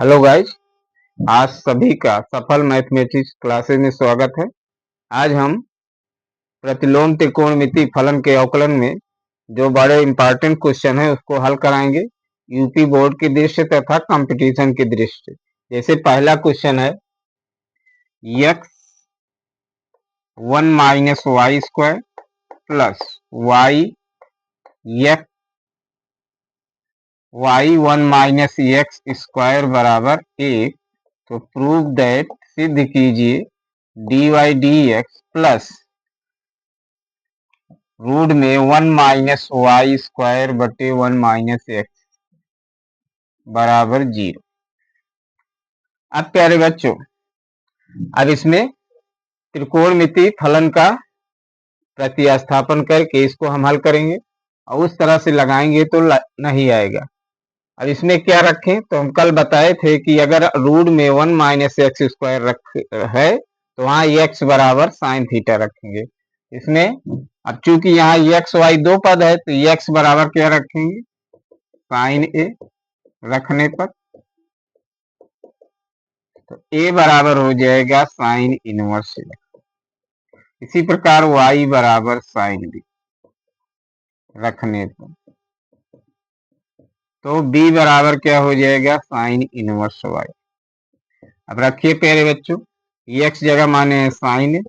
Hello guys. आज सभी का सफल मैथमेटिक्स क्लासेस में स्वागत है। आज हम प्रतिलोम त्रिकोणमिति फलन के अवकलन में जो बड़े इंपॉर्टेंट क्वेश्चन है उसको हल कराएंगे यूपी बोर्ड की दृष्टि तथा कंपटीशन की दृष्टि। जैसे पहला क्वेश्चन है x 1 minus y square plus y x y 1 minus x square बराबर 1। तो प्रूव दैट सिद्ध कीजिए d y d x plus root में 1 माइनस वाई स्क्वायर बटे 1 माइनस एक्स बराबर 0। अब प्यारे बच्चों, अब इसमें त्रिकोणमिति फलन का प्रतिस्थापन करके इसको हम हल करेंगे और उस तरह से लगाएंगे तो नहीं आएगा। अब इसमें क्या रखें, तो हम कल बताए थे कि अगर रूट में 1 माइनस एक्स स्क्वायर है तो वहां एक्स बराबर साइन थीटा रखेंगे। इसमें अब चूंकि यहाँ एक्स वाई दो पद है तो एक्स बराबर क्या रखेंगे, साइन ए रखने पर तो ए बराबर हो जाएगा साइन इनवर्स ए। इसी प्रकार वाई बराबर साइन बी रखने पर तो बी बराबर क्या हो जाएगा, साइन इनवर्स वाई। अब रखिए प्यारे बच्चों, एक्स जगह माने साइन,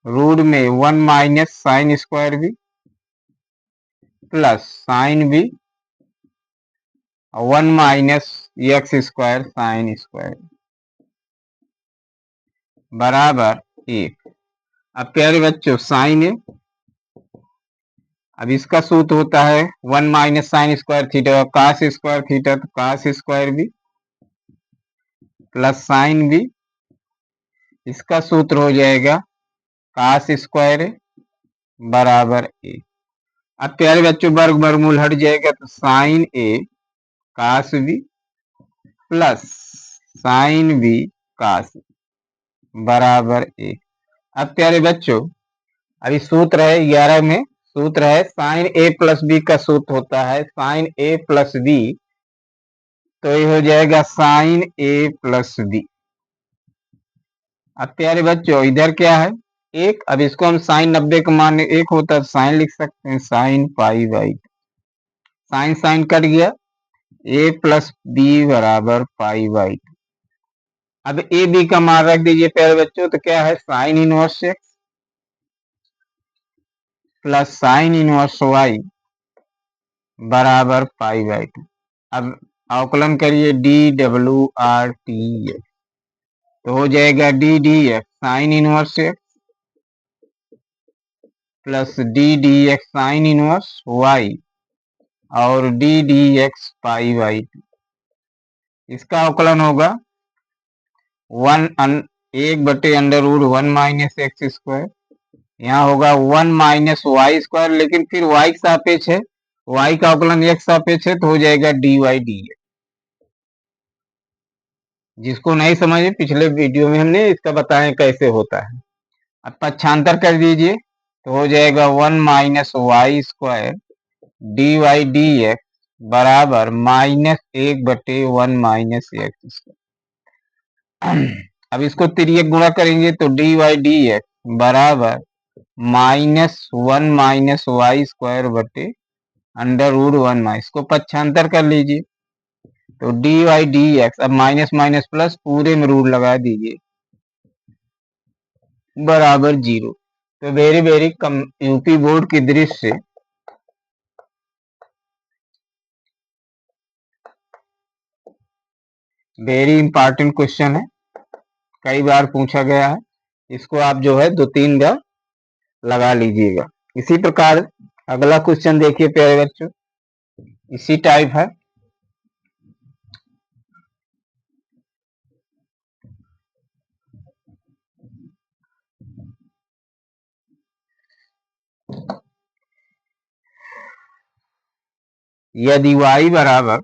रूट में 1 minus sine square B plus sine b 1 minus x square sine square बराबर 1। अब प्यारे बच्चों साइन ए, अब इसका सूत्र होता है 1 minus sine square theta cos square theta, तो cos square B plus sine B, इसका सूत्र हो जाएगा कास स्क्वायर ए बराबर ए। अब प्यारे बच्चों वर्ग वर्गमूल हट जाएगा तो sine A cos B plus sine B cos बराबर ए। अब प्यारे बच्चों, अभी सूत्र है 11 में, सूत्र है साइन ए प्लस बी का सूत्र होता है साइन ए प्लस बी, तो ये हो जाएगा साइन ए प्लस बी। अब प्यारे बच्चों इधर क्या है एक, अब इसको हम साइन 90 का मान एक होता है साइन लिख सकते हैं sine pi by, sine sine cut गया, ए प्लस बी बराबर पाई बाई। अब ए बी का मान रख दीजिए प्यारे बच्चों, तो क्या है sine inverse x plus sine inverse y बराबर पाई बाई 2। अब अवकलन करिए डी डब्ल्यू आर टी एक्स, तो हो जाएगा d d x sine inverse x plus d d x sine inverse y और d d x pi by 2। इसका अवकलन होगा 1 बटे under root 1 minus x square, यहाँ होगा 1 माइनस वाई स्क्वायर, लेकिन फिर वाई सापेक्ष है, वाई का अवकलन एक्स सापेक्ष है तो हो जाएगा डी वाई डी एक्स। जिसको नहीं समझे पिछले वीडियो में हमने इसका बताया कैसे होता है। अब पक्षांतर कर दीजिए तो हो जाएगा 1 minus y square d y d x बराबर माइनस 1/1 माइनस एक्स स्क्वायर। अब इसको तिर्यक गुणा करेंगे तो डी वाई डी एक्स बराबर माइनस 1 माइनस वाई स्क्वायर बटे अंडर रूट 1 माइनस, इसको पक्षांतर कर लीजिए तो डी वाई डी एक्स, अब माइनस माइनस प्लस पूरे में रूट लगा दीजिए बराबर 0। तो वेरी वेरी कम यूपी बोर्ड की दृष्टि से वेरी इंपॉर्टेंट क्वेश्चन है, कई बार पूछा गया है। इसको आप जो है 2-3 बार लगा लीजिएगा। इसी प्रकार अगला क्वेश्चन देखिए प्यारे बच्चों, इसी टाइप है। यदि y बराबर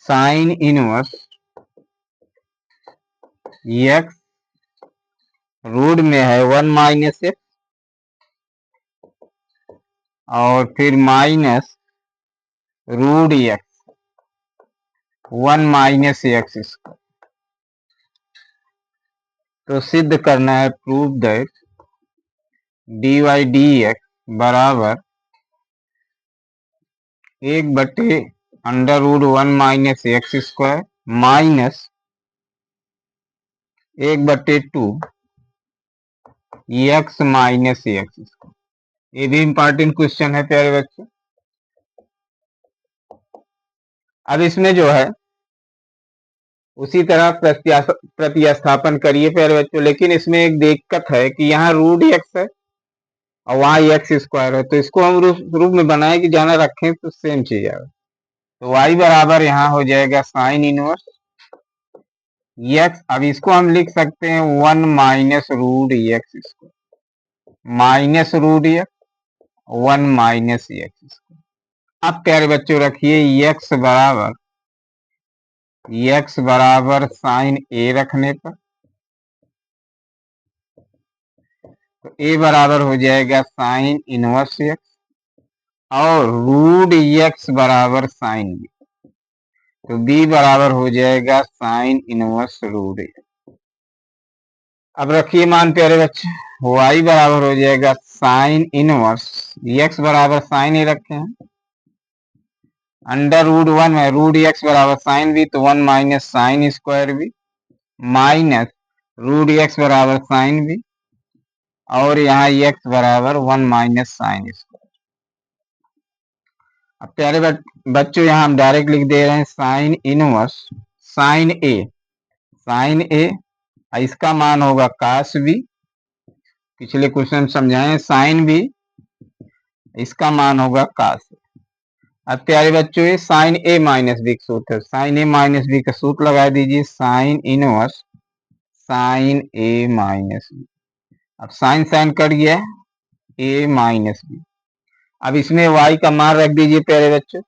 साइन इनवर्स एक्स रूट में है 1 माइनस एक्स और फिर minus root x 1 minus x square. तो सिद्ध करना है, prove that d y d x बराबर 1/√1 minus x square minus 1/2 x minus x square. ये भी इंपॉर्टेंट क्वेश्चन है प्यारे बच्चों। अब इसमें जो है उसी तरह प्रतिस्थापन करिए प्यारे बच्चों, लेकिन इसमें एक दिक्कत है कि यहाँ रूट एक्स है और वहाँ एक्स स्क्वायर है, तो इसको हम रूप में बनाए कि जाना रखें तो सेम चीज आएगा। तो y बराबर यहाँ हो जाएगा साइन इनवर्स एक्स। अब इसको हम लिख सकते हैं 1 minus root x square minus root x 1 minus x square. अब प्यारे बच्चों रखिए एक्स बराबर साइन ए रखने पर, तो ए बराबर हो जाएगा साइन इनवर्स एक्स और रूट एक्स बराबर साइन बी, तो बी बराबर हो जाएगा साइन इनवर्स रूट एक्स। अब रखिए मान प्यारे बच्चे y बराबर हो जाएगा साइन इनवर्स x बराबर साइन ए रखे हैं √1 है, रूट एक्स बराबर साइन बी, तो 1 minus sine square b minus root x बराबर साइन बी और यहाँ x बराबर 1 माइनस साइन स्क्वायर। अब प्यारे बच्चों यहाँ हम डायरेक्ट लिख दे रहे हैं साइन इनवर्स साइन ए इसका मान होगा कास बी, पिछले क्वेश्चन समझाए साइन बी इसका मान होगा कास। अब प्यारे बच्चों ये साइन ए माइनस बी का सूत्र है, साइन ए माइनस बी का सूत्र लगा दीजिए साइन इनवर्स साइन ए माइनस बी। अब साइन साइन कट गया ए माइनस बी। अब इसमें y का मान रख दीजिए प्यारे बच्चों,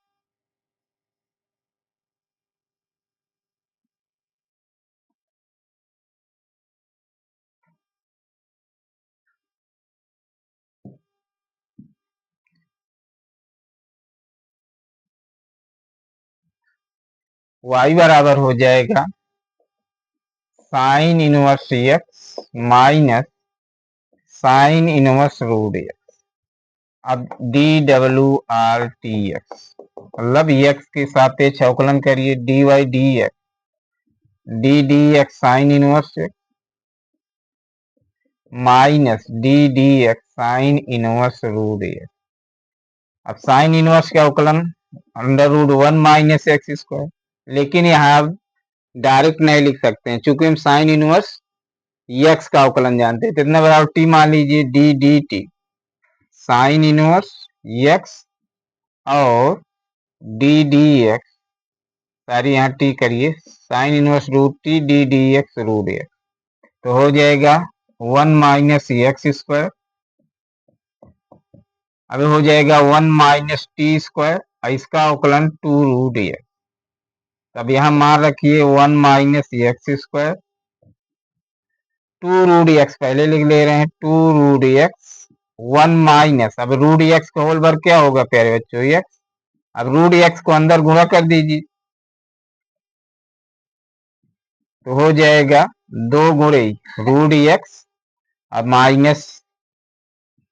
y बराबर हो जाएगा sine inverse x minus sine inverse root x. अब डी डब्ल्यू आर टी एक्स मतलब एक्स के सापेक्ष अवकलन करिए d y d x d x sine inverse x minus d x sine inverse root x. अब साइन इनवर्स का अवकलन √1 माइनस एक्स स्क्वायर, लेकिन यहाँ आप डायरेक्ट नहीं लिख सकते हैं चूंकि हम साइन इनवर्स एक्स का अवकलन जानते हैं, तो इतना बराबर टी मान लीजिए d t sine inverse x और डी एक्स सारी यहाँ टी करिए sine inverse root t d x root x, तो हो जाएगा 1 माइनस एक्स स्क्वायर। अब हो जाएगा 1 माइनस टी स्क्वायर इसका अवकलन 2 रूट एक्स। अब यहाँ मान रखिए 1 minus x square 2 root x पहले लिख ले रहे हैं 2 रूट एक्स 1 माइनस, अब रूट एक्स का होल वर्ग क्या होगा प्यारे बच्चों एक्स। अब रूट एक्स को अंदर गुणा कर दीजिए तो हो जाएगा 2 गुणे रूट एक्स अब माइनस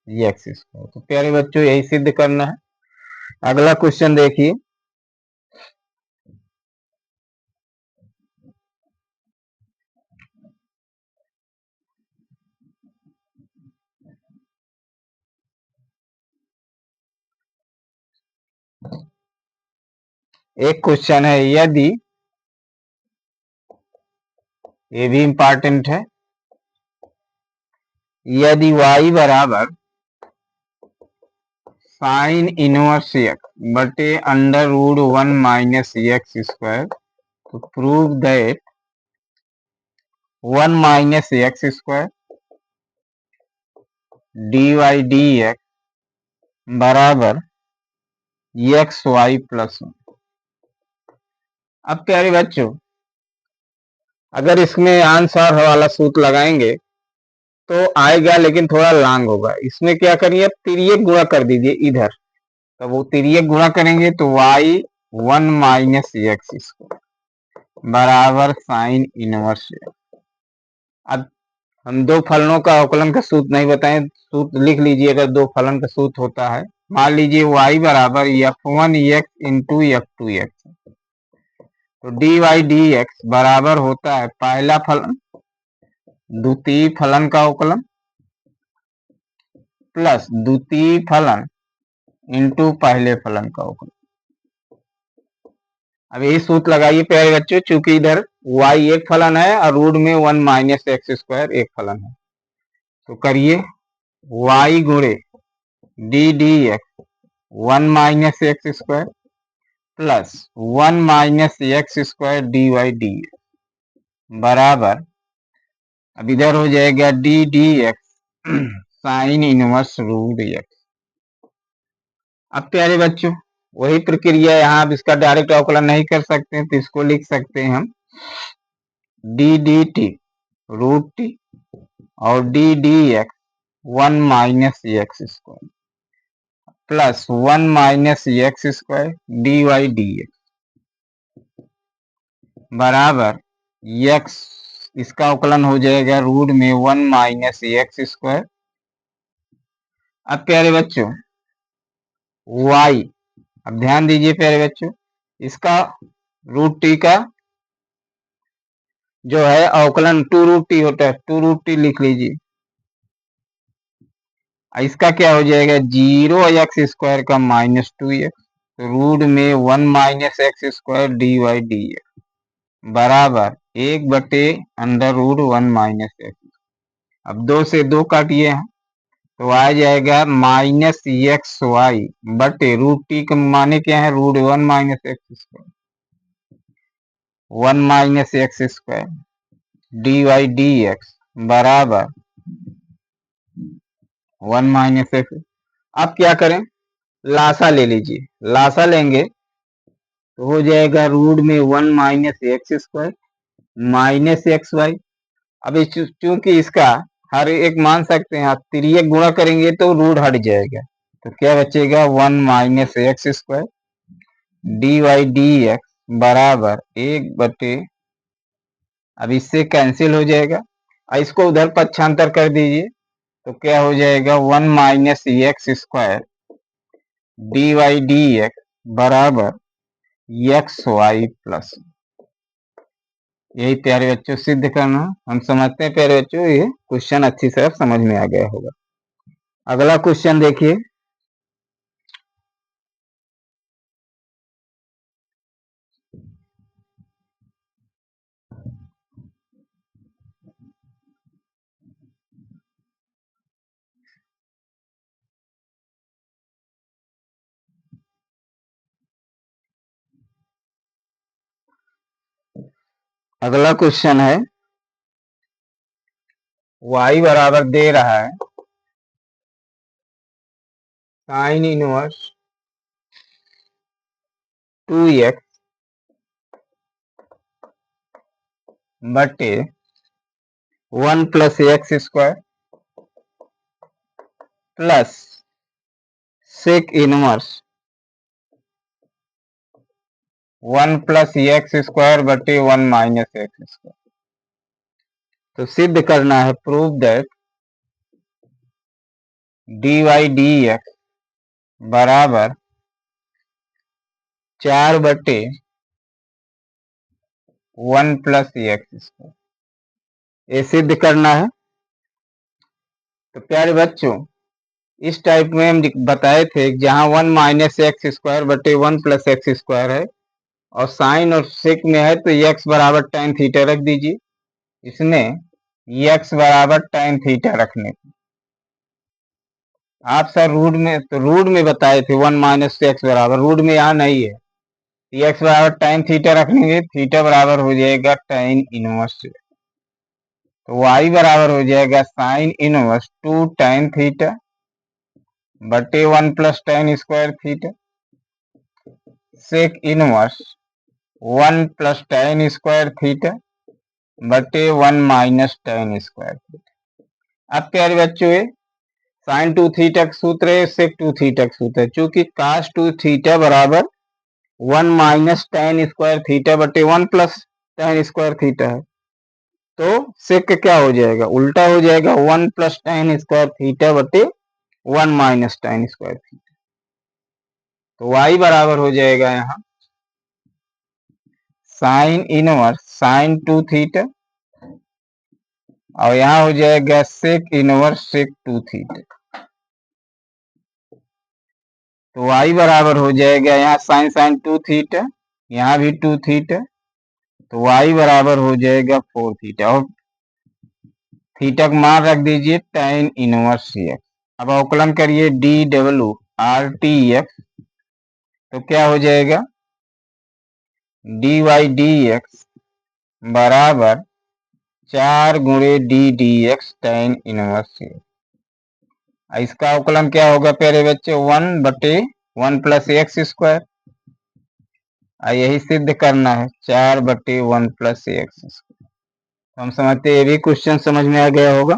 एक्स स्क्वायर। तो प्यारे बच्चों यही सिद्ध करना है। अगला क्वेश्चन देखिए, एक क्वेश्चन है यदि, ये भी इंपॉर्टेंट है, यदि y बराबर साइन इनवर्स एक्स बटे √1 माइनस एक्स स्क्वायर, तो prove that 1 minus x square d y d x बराबर एक्स वाई प्लस 1। अब प्यारे बच्चों अगर इसमें आंसर वाला सूत्र लगाएंगे तो आएगा, लेकिन थोड़ा लॉन्ग होगा। इसमें क्या करिए, अब तिर्यक गुणा कर दीजिए इधर। तो वो तिर्यक गुणा करेंगे तो y 1 माइनस एक्स स्क्वायर बराबर साइन इनवर्स। अब हम दो फलनों का अवकलन का सूत्र नहीं बताएं, सूत्र लिख लीजिए। अगर दो फलन का सूत्र होता है, मान लीजिए y बराबर f1 x into f2 x, तो dy dx बराबर होता है पहला फलन द्वितीय फलन का अवकलन प्लस द्वितीय फलन इंटू पहले फलन का अवकलन। अब यही सूत्र लगाइए प्यारे बच्चों, चूंकि इधर y एक फलन है और रूट में 1 माइनस एक्स स्क्वायर एक फलन है। तो करिए y गुणे d d x 1 minus x square plus 1 minus x square d y d बराबर, अब इधर हो जाएगा d d x sine inverse root x. अब प्यारे बच्चों वही प्रक्रिया यहाँ, अब इसका डायरेक्ट अवकलन नहीं कर सकते हैं, तो इसको लिख सकते हैं हम d d t root t और d d x 1 minus x square plus 1 minus x square d y d x बराबर एक्स, इसका अवकलन हो जाएगा रूट में 1 माइनस एक्स स्क्वायर। अब प्यारे बच्चों y, अब ध्यान दीजिए प्यारे बच्चों, इसका रूट टी का जो है अवकलन 2 रूट टी होता है, 2 रूट टी लिख लीजिए। इसका क्या हो जाएगा 0 एक्स स्क्वायर का माइनस 2 एक्स, तो रूट में 1 minus x square d y d x बराबर 1/√1 माइनस एक्स। अब 2 से 2 काटिए हैं तो आ जाएगा माइनस एक्स वाई बटे रूट टी का माने क्या है, root 1 minus x square 1 minus x square d y d x बराबर 1 माइनस एक्स। अब क्या करें, लासा ले लीजिए, लासा लेंगे तो हो जाएगा रूट में 1 minus x square minus x y. अब चूंकि इसका हर एक मान सकते हैं, आप तिर्यक गुणा करेंगे तो रूट हट जाएगा, तो क्या बचेगा 1 minus x square d y d x बराबर 1/, अब इससे कैंसिल हो जाएगा। इसको उधर पक्षांतर कर दीजिए तो क्या हो जाएगा 1 minus x square d y d x बराबर एक्स वाई प्लस। यही प्यारे बच्चों सिद्ध करना, हम समझते हैं प्यारे बच्चों ये क्वेश्चन अच्छी तरह समझ में आ गया होगा। अगला क्वेश्चन देखिए, अगला क्वेश्चन है y बराबर दे रहा है साइन इनवर्स 2x बटे 1 plus x square plus sec inverse 1 plus x square बटे 1 माइनस एक्स स्क्वायर। तो सिद्ध करना है, prove that d y d x बराबर 4/1 प्लस एक्स स्क्वायर, ये सिद्ध करना है। तो प्यारे बच्चों इस टाइप में हम बताए थे, जहां 1 माइनस एक्स स्क्वायर बटे 1 प्लस एक्स स्क्वायर है और साइन और सेक में है तो एक्स बराबर tan थीटा रख दीजिए। इसमें एक्स बराबर tan थीटा रखने को आप सर रूट में, तो रूट में बताए थे 1 माइनस एक्स बराबर, रूट में यहाँ नहीं है, एक्स बराबर tan थीटा रखेंगे, थीटा बराबर हो जाएगा tan इनवर्स, तो y बराबर हो जाएगा साइन इनवर्स 2 tan थीटा बटे 1 plus tan square theta sec inverse 1 plus tan square theta बटे 1 माइनस tan स्क्वायर थीटा। अब प्यारे बच्चों साइन 2 थीटा का सूत्र है, सेक 2 थीटा का सूत्र है। चूंकि कास 2 थीटा बराबर 1 माइनस टेन स्क्वायर थीटा बटे 1 प्लस टेन स्क्वायर थीटा है, तो सेक क्या हो जाएगा, उल्टा हो जाएगा, 1 प्लस टेन स्क्वायर थीटा बटे 1 माइनस टेन स्क्वायर थीटा। तो y बराबर हो जाएगा यहाँ साइन इनवर्स साइन 2 थीटा और यहाँ हो जाएगा सेक इनवर्स सेक 2 थीटा। तो y बराबर हो जाएगा यहाँ साइन साइन 2 थीटा, यहाँ भी 2 थीटा, तो y बराबर हो जाएगा 4 थीटा और थीटा का मान रख दीजिए tan इनवर्स एक्स। अब अवकलन करिए डी डब्ल्यू आर टी एक्स, तो क्या हो जाएगा डी वाई डी एक्स बराबर 4 गुणे d d x tan inverse x. इसका अवकलन क्या होगा प्यारे बच्चे, 1 बटे 1 प्लस एक्स स्क्वायर, यही सिद्ध करना है 4 बटे 1 प्लस एक्स स्क्वायर। तो हम समझते ये भी क्वेश्चन समझ में आ गया होगा।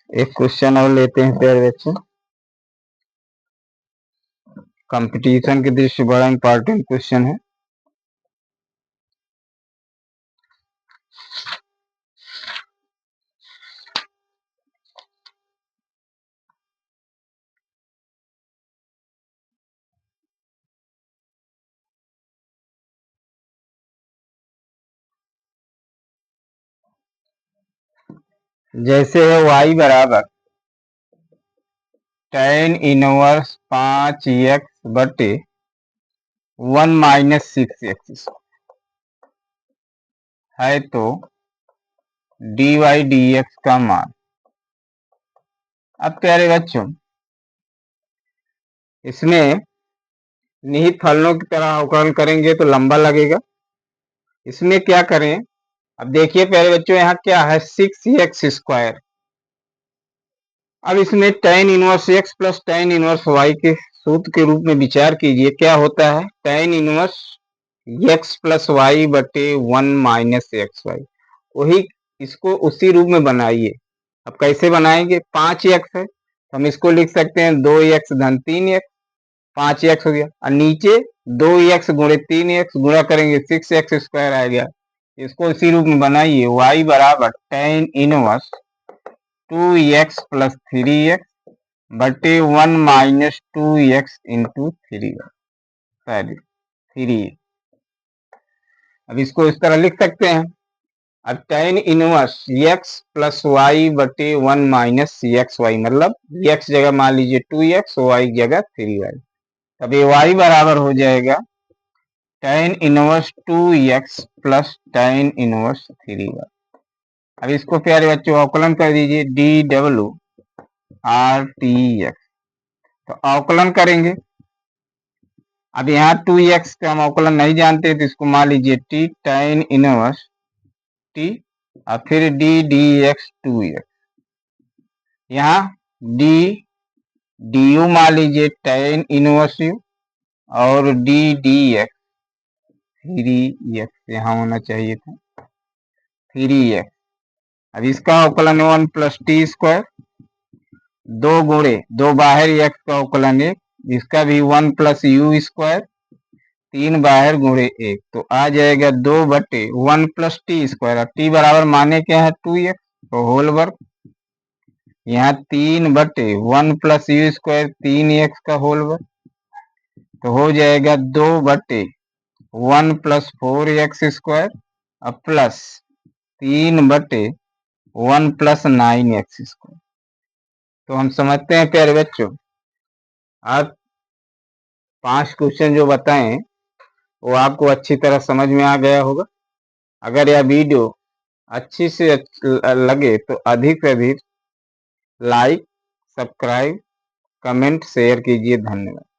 एक क्वेश्चन और लेते हैं प्यारे बच्चे, कंपटीशन की दृष्टि बड़ा इंपॉर्टेंट क्वेश्चन है। जैसे है y बराबर tan इनवर्स 5x बटे 1 माइनस 6x है, तो डी वाई डी एक्स का मान। अब प्यारे बच्चों इसमें निहित फलनों की तरह अवकलन करेंगे तो लंबा लगेगा। इसमें क्या करें, अब देखिए प्यारे बच्चों यहाँ क्या है 6x स्क्वायर। अब इसमें tan inverse x plus tan inverse y के सूत्र के रूप में विचार कीजिए। क्या होता है tan inverse x plus y बटे 1 माइनस एक्स वाई, वही इसको उसी रूप में बनाइए। अब कैसे बनाएंगे, 5x है तो हम इसको लिख सकते हैं 2x धन 3x, 5x हो गया, और नीचे 2x गुणे 3x गुणा करेंगे 6x स्क्वायर आ गया। इसको इसी रूप में बनाइए, y बराबर tan inverse 2x plus 3x बटे 1 माइनस 2x इंटू 3। अब इसको इस तरह लिख सकते हैं। अब tan inverse x plus y बटे 1 माइनस एक्स वाई, मतलब x जगह मान लीजिए 2x, y जगह 3y। तब ये y बराबर हो जाएगा tan inverse 2x plus tan inverse 3y। अब इसको प्यारे बच्चों अवकलन कर दीजिए डी डब्ल्यू आर टी एक्स, तो अवकलन करेंगे। अब यहाँ 2x का हम अवकलन नहीं जानते तो इसको मान लीजिए t tan इनवर्स t और फिर डी डी एक्स 2x, यहाँ डी डी यू मान लीजिए tan इनवर्स यू और डी डी एक्स 3x यहाँ होना चाहिए था 3x। अब इसका अवकलन 1 प्लस टी स्क्वायर, 2 गुणे 2 बाहर x का अवकलन 1, इसका भी 1 प्लस यू स्क्वायर, 3 बाहर गुणे 1, तो आ जाएगा 2 बटे 1 प्लस टी स्क्वायर। टी बराबर माने क्या है 2x, तो होल वर्ग, यहाँ 3 बटे 1 प्लस यू स्क्वायर 3x का होल वर्ग, तो हो जाएगा 2 बटे 1 प्लस 4x स्क्वायर अब प्लस 3 बटे 1 प्लस 9x स्क्वायर। तो हम समझते हैं प्यारे बच्चों आप 5 क्वेश्चन जो बताएं वो आपको अच्छी तरह समझ में आ गया होगा। अगर यह वीडियो अच्छी से लगे तो अधिक से अधिक लाइक, सब्सक्राइब, कमेंट, शेयर कीजिए। धन्यवाद।